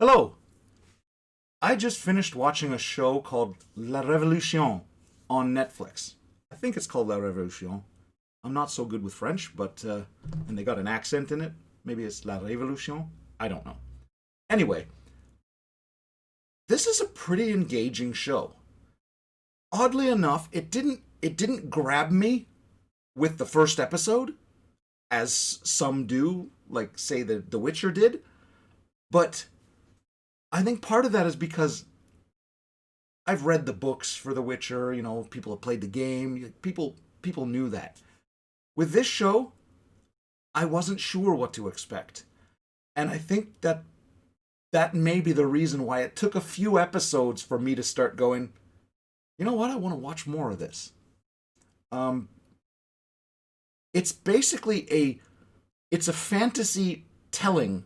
Hello. I just finished watching a show called La Révolution on Netflix. I think it's called La Révolution. I'm not so good with French, but and they got an accent in it. Maybe it's La Révolution. I don't know. Anyway, this is a pretty engaging show. Oddly enough, it didn't grab me with the first episode as some do, like say the Witcher did, but I think part of that is because I've read the books for The Witcher. People have played the game. People knew that. With this show, I wasn't sure what to expect, and I think that may be the reason why it took a few episodes for me to start going. You know what? I want to watch more of this. Um, it's basically a fantasy telling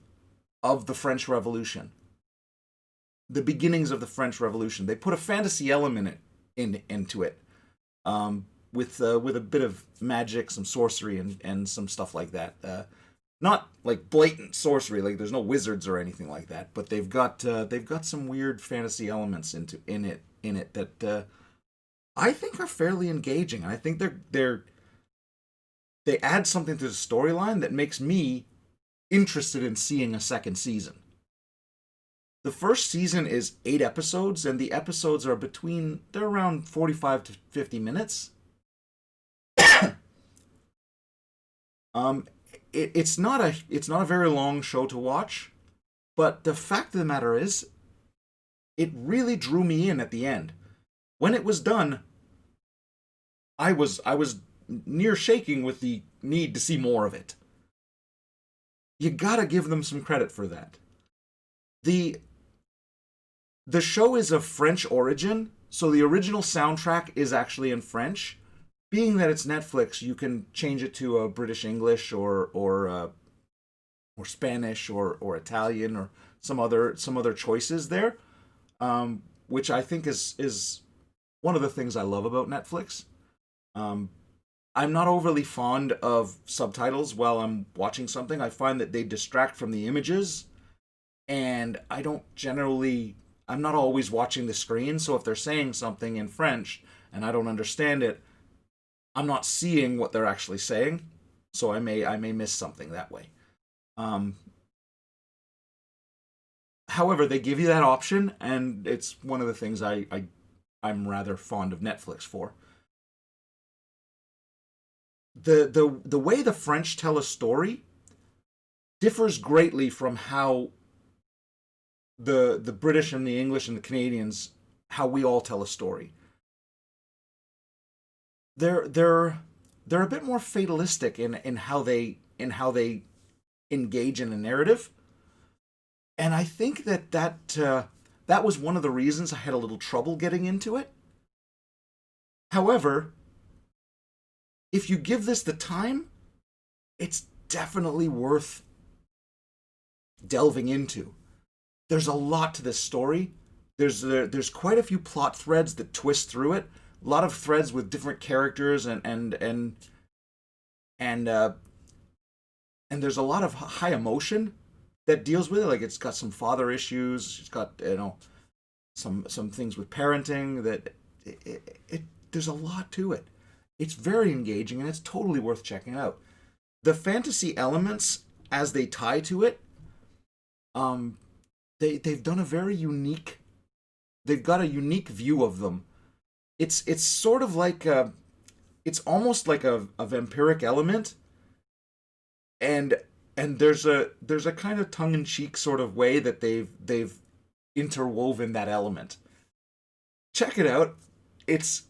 of the French Revolution, the beginnings of the French Revolution. They put a fantasy element into it, with a bit of magic, some sorcery, and some stuff like that. Not like blatant sorcery, like there's no wizards or anything like that, but they've got some weird fantasy elements in it that I think are fairly engaging. I think they add something to the storyline that makes me interested in seeing a second season. The first season is 8 episodes, and the episodes are they're around 45 to 50 minutes. Um, it's not a very long show to watch, but the fact of the matter is, it really drew me in at the end. When it was done, I was near shaking with the need to see more of it. You gotta give them some credit for that. The the show is of French origin, so the original soundtrack is actually in French. Being that it's Netflix, you can change it to a British English or Spanish or Italian or some other choices there, which I think is one of the things I love about Netflix. Um, I'm not overly fond of subtitles while I'm watching something. I find that they distract from the images, and I'm not always watching the screen, so if they're saying something in French and I don't understand it, I'm not seeing what they're actually saying, so I may miss something that way. Um, However, they give you that option, and it's one of the things I'm rather fond of Netflix for. The way the French tell a story differs greatly from how the British and the English and the Canadians, how we all tell a story. They're a bit more fatalistic in how they engage in a narrative, and I think that was one of the reasons I had a little trouble getting into it. However, if you give this the time, it's definitely worth delving into. There's a lot to this story. There's quite a few plot threads that twist through it. A lot of threads with different characters and and there's a lot of high emotion that deals with it. Like it's got some father issues. It's got some things with parenting that there's a lot to it. It's very engaging and it's totally worth checking out. The fantasy elements as they tie to it, um, they've done a very unique. They've got a unique view of them. It's sort of like it's almost like a vampiric element, and there's a kind of tongue in cheek sort of way that they've interwoven that element. Check it out. It's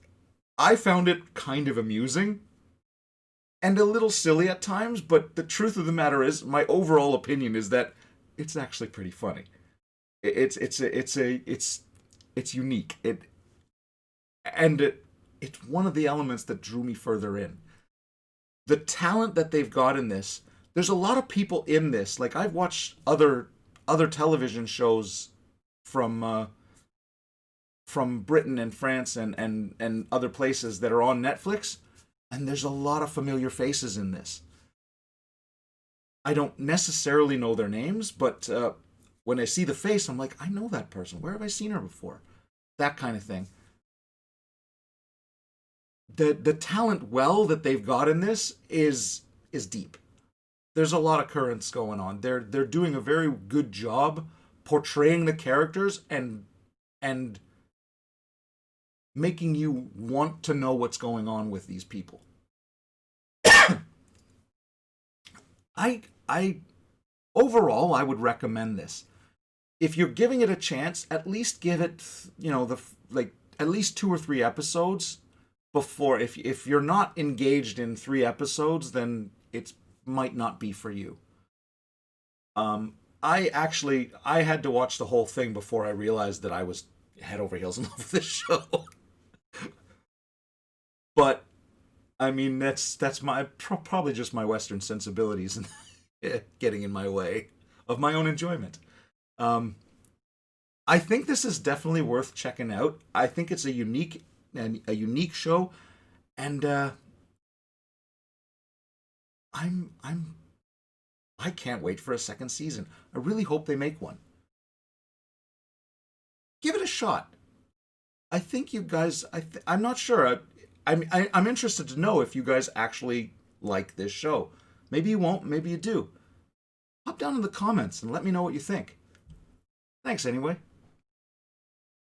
I found it kind of amusing and a little silly at times, but the truth of the matter is, my overall opinion is that it's actually pretty funny. It's unique. It's one of the elements that drew me further in. The talent that they've got in this. There's a lot of people in this. Like I've watched other television shows from from Britain and France and other places that are on Netflix, and there's a lot of familiar faces in this. I don't necessarily know their names, but when I see the face, I'm like, I know that person. Where have I seen her before? That kind of thing. The talent well that they've got in this is deep. There's a lot of currents going on. They're doing a very good job portraying the characters and making you want to know what's going on with these people. I overall I would recommend this. If you're giving it a chance, at least give it, the like at least 2 or 3 episodes before. If you're not engaged in 3 episodes, then it might not be for you. I had to watch the whole thing before I realized that I was head over heels in love with this show. But I mean, that's my probably just my Western sensibilities getting in my way of my own enjoyment. Um, I think this is definitely worth checking out. I think it's a unique show, and I'm I can't wait for a second season. I really hope they make one. Give it a shot. I think you guys. I'm not sure. I'm interested to know if you guys actually like this show. Maybe you won't. Maybe you do. Pop down in the comments and let me know what you think. Thanks anyway.